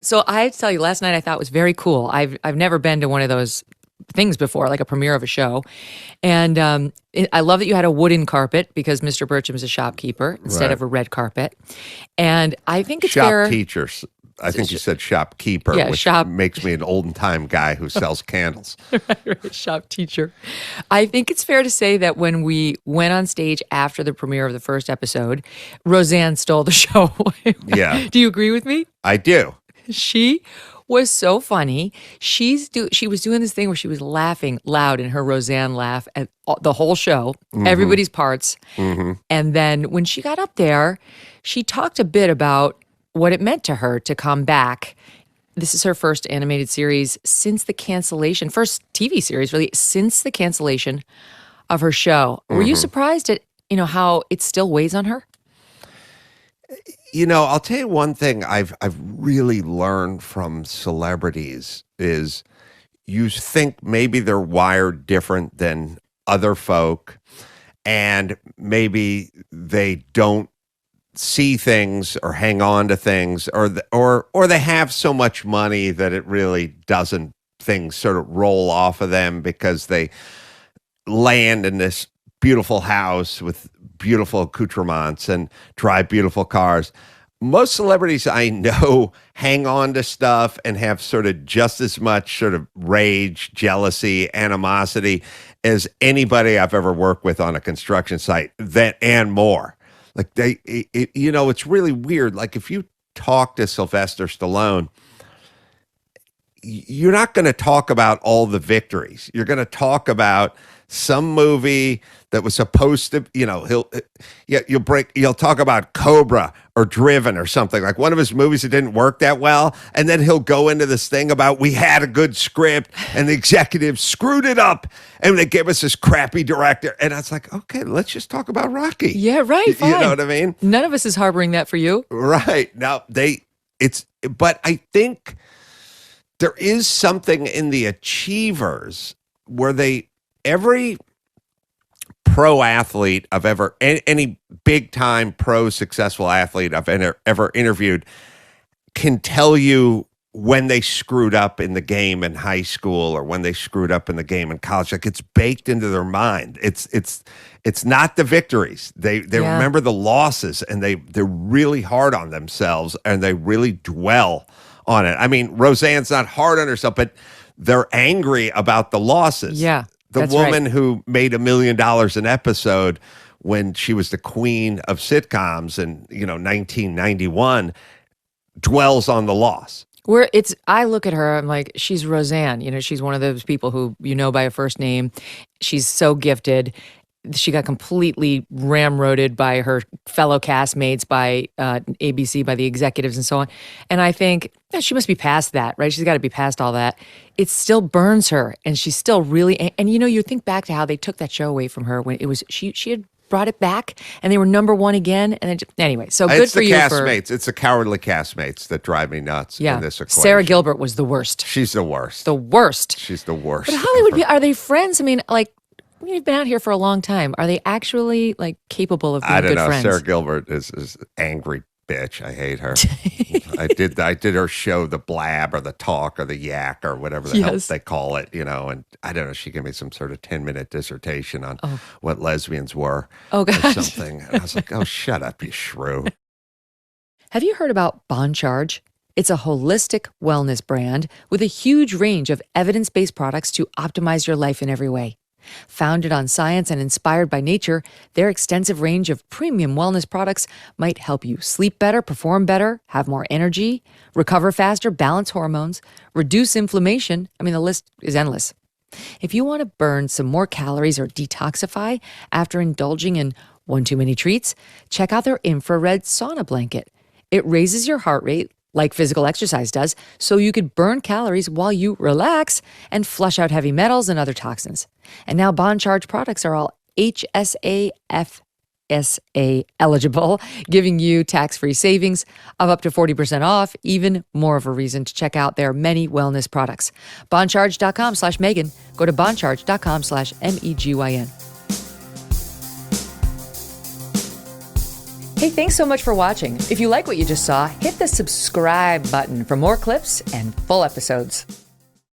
So I have to tell you, last night I thought was very cool. I've never been to one of those things before, like a premiere of a show. And I love that you had a wooden carpet because Mr. Birchum is a shopkeeper instead Right. of a red carpet. And I think it's Shop fair. teachers. I think you said shopkeeper, Yeah, which makes me an olden time guy who sells candles. Right, shop teacher. I think it's fair to say that when we went on stage after the premiere of the first episode, Roseanne stole the show. Yeah. Do you agree with me? I do. She was so funny. She was doing this thing where she was laughing loud in her Roseanne laugh at the whole show, everybody's parts. And then when she got up there, she talked a bit about what it meant to her to come back. This is her first animated series since the cancellation, first TV series really, since the cancellation of her show. Were you surprised at, how it still weighs on her? I'll tell you one thing I've really learned from celebrities is you think maybe they're wired different than other folk, and maybe they don't see things or hang on to things, or they have so much money that it really doesn't, things sort of roll off of them because they land in this beautiful house with beautiful accoutrements and drive beautiful cars. Most celebrities I know hang on to stuff and have sort of just as much sort of rage, jealousy, animosity as anybody I've ever worked with on a construction site, and more. Like it's really weird. Like if you talk to Sylvester Stallone, you're not going to talk about all the victories. You're going to talk about some movie that was supposed to, you'll talk about Cobra or Driven or something, like one of his movies that didn't work that well. And then he'll go into this thing about we had a good script and the executives screwed it up and they gave us this crappy director. And I was like, okay, let's just talk about Rocky. Yeah, right. Fine. You know what I mean? None of us is harboring that for you. Right. Now but I think there is something in the achievers where every pro athlete I've ever, any big time pro successful athlete I've ever interviewed can tell you when they screwed up in the game in high school or when they screwed up in the game in college. Like it's baked into their mind. It's not the victories. They remember the losses and they're really hard on themselves and they really dwell on it. I mean, Roseanne's not hard on herself, but they're angry about the losses. Yeah. The woman who made $1 million an episode when she was the queen of sitcoms in 1991 dwells on the loss. I look at her, I'm like, she's Roseanne. She's one of those people who by a first name. She's so gifted. She got completely ramroded by her fellow castmates, by ABC, by the executives and so on. And I think she must be past that, right? She's got to be past all that. It still burns her, and she's still really. And you think back to how they took that show away from her when it was she had brought it back, and they were number one again. And anyway, so good for you. It's the cowardly castmates that drive me nuts in this equation. Sarah Gilbert was the worst. She's the worst. The worst. She's the worst. But Hollywood, are they friends? I mean, like. You've been out here for a long time. Are they actually capable of being good friends? I don't know. Sarah Gilbert is angry bitch. I hate her. I did her show, The Blab or The Talk or The Yak or whatever the hell they call it, and I don't know. She gave me some sort of 10-minute dissertation on what lesbians were or something. And I was like, oh, shut up, you shrew. Have you heard about Bon Charge? It's a holistic wellness brand with a huge range of evidence-based products to optimize your life in every way. Founded on science and inspired by nature, their extensive range of premium wellness products might help you sleep better, perform better, have more energy, recover faster, balance hormones, reduce inflammation. I mean, the list is endless. If you want to burn some more calories or detoxify after indulging in one too many treats, check out their infrared sauna blanket. It raises your heart rate like physical exercise does, so you could burn calories while you relax and flush out heavy metals and other toxins. And now Bon Charge products are all HSA FSA eligible, giving you tax-free savings of up to 40% off, even more of a reason to check out their many wellness products. Boncharge.com/Megyn. Go to boncharge.com/MEGYN. Hey, thanks so much for watching. If you like what you just saw, hit the subscribe button for more clips and full episodes.